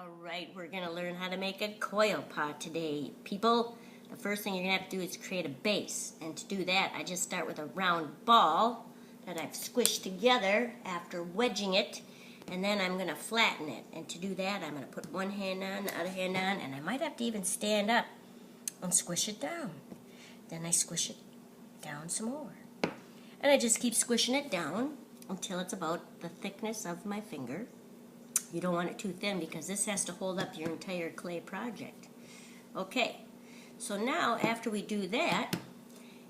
Alright, we're going to learn how to make a coil pot today. People, the first thing you're going to have to do is create a base. And to do that, I just start with a round ball that I've squished together after wedging it. And then I'm going to flatten it. And to do that, I'm going to put one hand on, the other hand on, and I might have to even stand up and squish it down. Then I squish it down some more. And I just keep squishing it down until it's about the thickness of my finger. You don't want it too thin because this has to hold up your entire clay project. Okay, so now after we do that,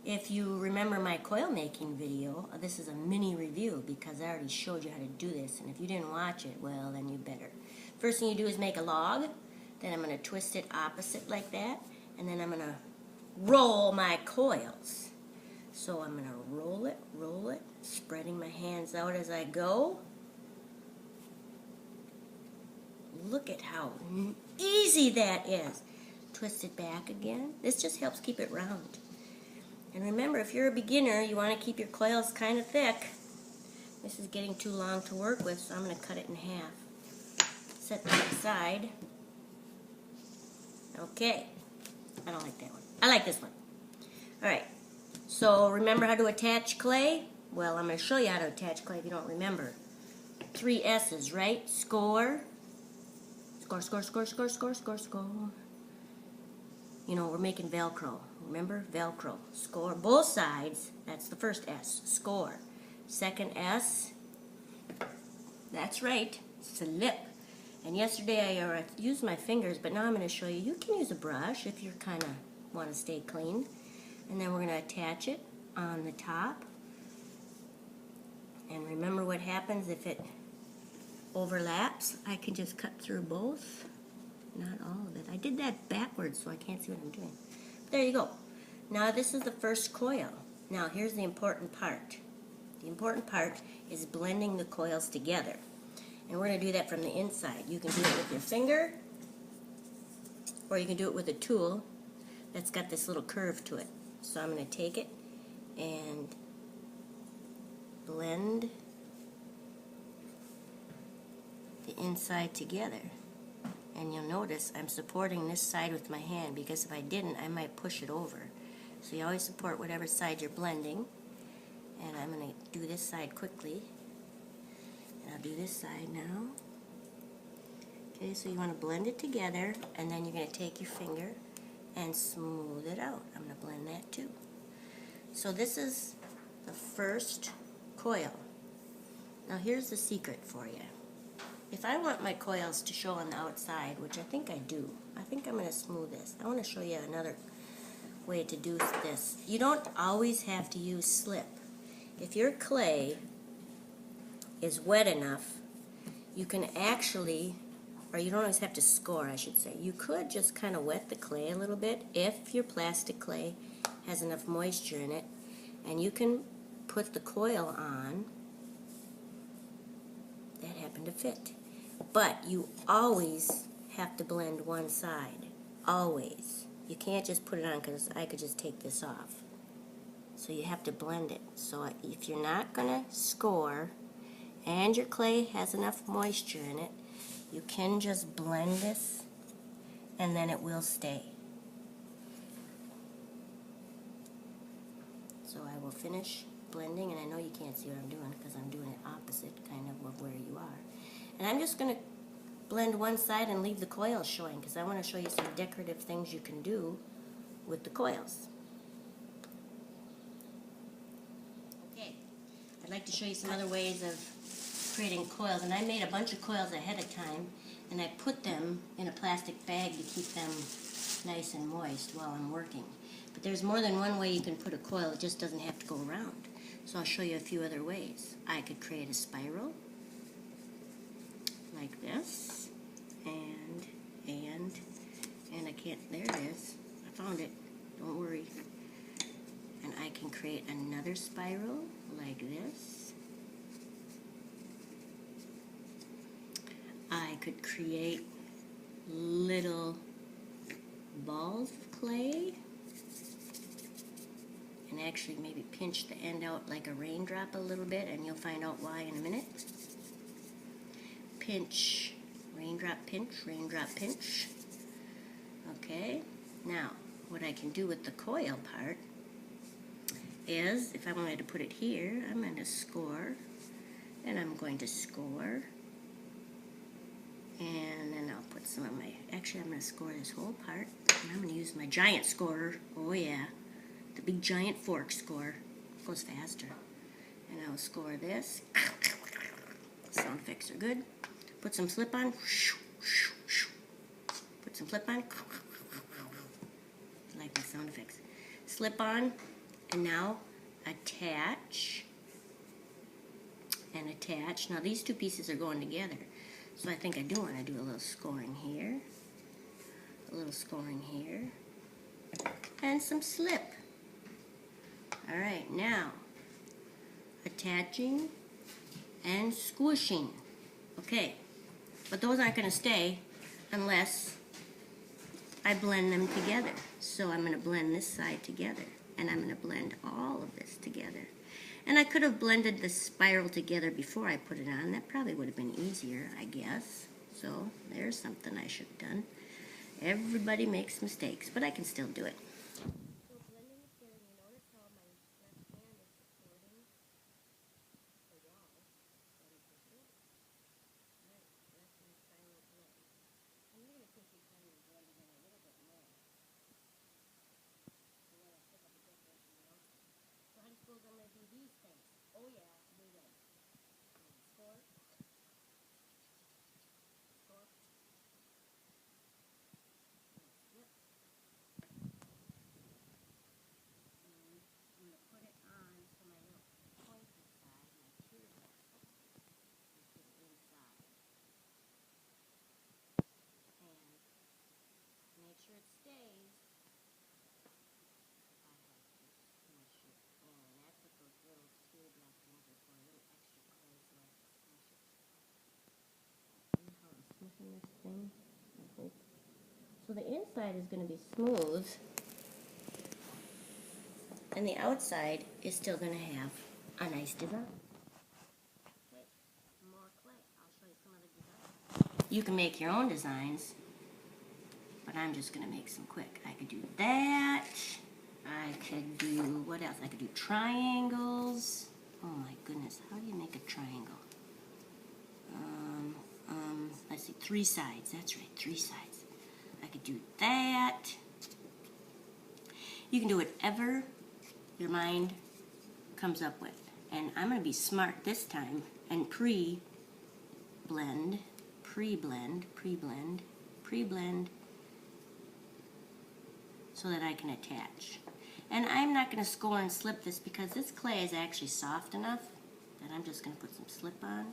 if you remember my coil making video, this is a mini review because I already showed you how to do this, and if you didn't watch it, well, then you better. First thing you do is make a log, then I'm going to twist it opposite like that, and then I'm going to roll my coils. So I'm going to roll it, spreading my hands out as I go. Look at how easy that is. Twist it back again. This just helps keep it round. And remember, if you're a beginner, you want to keep your coils kind of thick. This is getting too long to work with, so I'm going to cut it in half. Set that aside. Okay. I don't like that one. I like this one. Alright. So remember how to attach clay? Well, I'm going to show you how to attach clay if you don't remember. 3 S's, right? Score. Score, score, score, score, score, score, score. You know, we're making Velcro. Remember? Velcro. Score both sides. That's the first S. Score. Second S. That's right. Slip. And yesterday I used my fingers, but now I'm going to show you. You can use a brush if you kind of want to stay clean. And then we're going to attach it on the top. And remember what happens if it overlaps. I can just cut through both. Not all of it. I did that backwards so I can't see what I'm doing. But there you go. Now this is the first coil. Now here's the important part. The important part is blending the coils together. And we're going to do that from the inside. You can do it with your finger, or you can do it with a tool that's got this little curve to it. So I'm going to take it and blend the inside together. And you'll notice I'm supporting this side with my hand because if I didn't, I might push it over. So you always support whatever side you're blending. And I'm going to do this side quickly. And I'll do this side now. Okay, so you want to blend it together, and then you're going to take your finger and smooth it out. I'm going to blend that too. So this is the first coil. Now here's the secret for you. If I want my coils to show on the outside, which I think I do, I think I'm going to smooth this. I want to show you another way to do this. You don't always have to use slip. If your clay is wet enough, you can actually, or you don't always have to score, I should say. You could just kind of wet the clay a little bit if your plastic clay has enough moisture in it, and you can put the coil on. That happened to fit. But you always have to blend one side. Always. You can't just put it on because I could just take this off. So you have to blend it. So if you're not going to score and your clay has enough moisture in it, you can just blend this and then it will stay. So I will finish blending, and I know you can't see what I'm doing because I'm doing it opposite kind of where you are. And I'm just going to blend one side and leave the coils showing because I want to show you some decorative things you can do with the coils. Okay, I'd like to show you some other ways of creating coils, and I made a bunch of coils ahead of time, and I put them in a plastic bag to keep them nice and moist while I'm working. But there's more than one way you can put a coil. It just doesn't have to go around. So I'll show you a few other ways. I could create a spiral like this, and I can't, there it is. I found it, don't worry. And I can create another spiral like this. I could create little balls of clay and actually maybe pinch the end out like a raindrop a little bit, and you'll find out why in a minute. Pinch Raindrop pinch, raindrop pinch. Okay, now what I can do with the coil part is, if I wanted to put it here, I'm going to score, and I'm going to score, and then I'll put some of my, actually I'm going to score this whole part, and I'm going to use my giant scorer. Oh yeah, the big giant fork score. It goes faster. And I'll score this. Sound effects are good. Put some slip on. Put some flip on. I like my sound effects. Slip on, and now attach and attach. Now these two pieces are going together, so I think I do want to do a little scoring here, a little scoring here, and some slip. Alright, now attaching and squishing. Okay, but those aren't going to stay unless I blend them together. So I'm going to blend this side together, and I'm going to blend all of this together. And I could have blended the spiral together before I put it on. That probably would have been easier, I guess. So there's something I should have done. Everybody makes mistakes, but I can still do it. I'm going to do these things. Oh yeah, do them. Score. Score. Yep. And I'm going to put it on so my little pointed side, my teardrop, is to the inside. And make sure it stays. This thing, I hope. So the inside is going to be smooth, and the outside is still going to have a nice design. Okay, more clay. I'll show you some other designs. You can make your own designs, but I'm just going to make some quick. I could do that. I could do, what else? I could do triangles. Oh my goodness, how do you make a triangle? Let's see, 3 sides. That's right, 3 sides. I could do that. You can do whatever your mind comes up with. And I'm going to be smart this time and pre-blend, so that I can attach. And I'm not going to score and slip this because this clay is actually soft enough that I'm just going to put some slip on,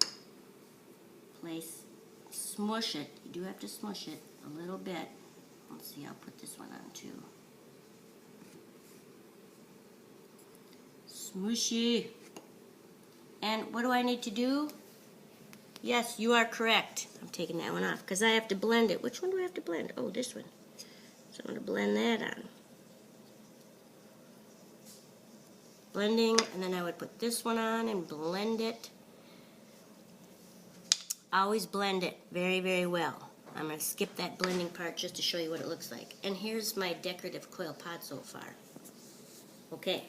place, smush it. You do have to smush it a little bit. Let's see, I'll put this one on too. Smushy. And what do I need to do? Yes, you are correct. I'm taking that one off because I have to blend it. Which one do I have to blend? Oh, this one. So I'm going to blend that on. Blending, and then I would put this one on and blend it. Always blend it very, very well. I'm going to skip that blending part just to show you what it looks like. And here's my decorative coil pot so far. Okay.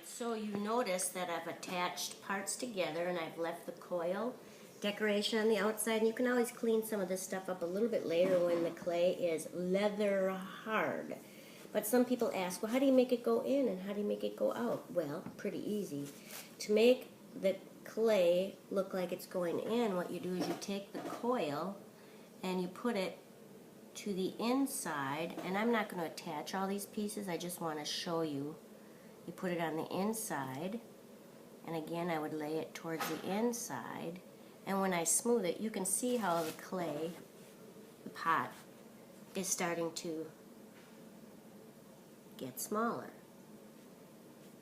So you notice that I've attached parts together and I've left the coil decoration on the outside, and you can always clean some of this stuff up a little bit later when the clay is leather hard. But some people ask, well, how do you make it go in and how do you make it go out? Well, pretty easy. To make the clay look like it's going in, what you do is you take the coil and you put it to the inside, and I'm not going to attach all these pieces, I just want to show you. You put it on the inside, And again, I would lay it towards the inside. And when I smooth it, you can see how the clay, the pot, is starting to get smaller.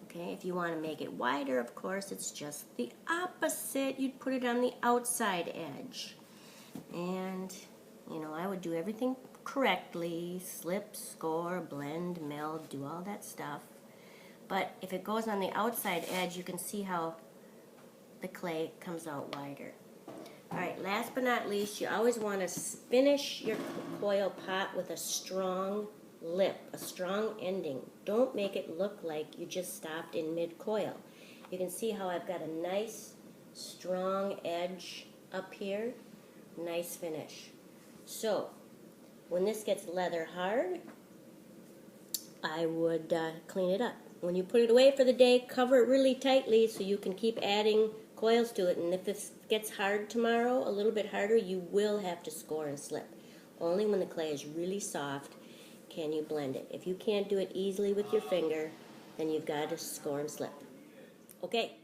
Okay, if you want to make it wider, of course, it's just the opposite. You'd put it on the outside edge. And, you know, I would do everything correctly, slip, score, blend, meld, do all that stuff. But if it goes on the outside edge, you can see how the clay comes out wider. Alright, last but not least, you always want to finish your coil pot with a strong lip, a strong ending. Don't make it look like you just stopped in mid-coil. You can see how I've got a nice, strong edge up here. Nice finish. So, when this gets leather hard, I would clean it up. When you put it away for the day, cover it really tightly so you can keep adding coils to it. And if it gets hard tomorrow, a little bit harder, you will have to score and slip. Only when the clay is really soft can you blend it. If you can't do it easily with your finger, then you've got to score and slip. Okay.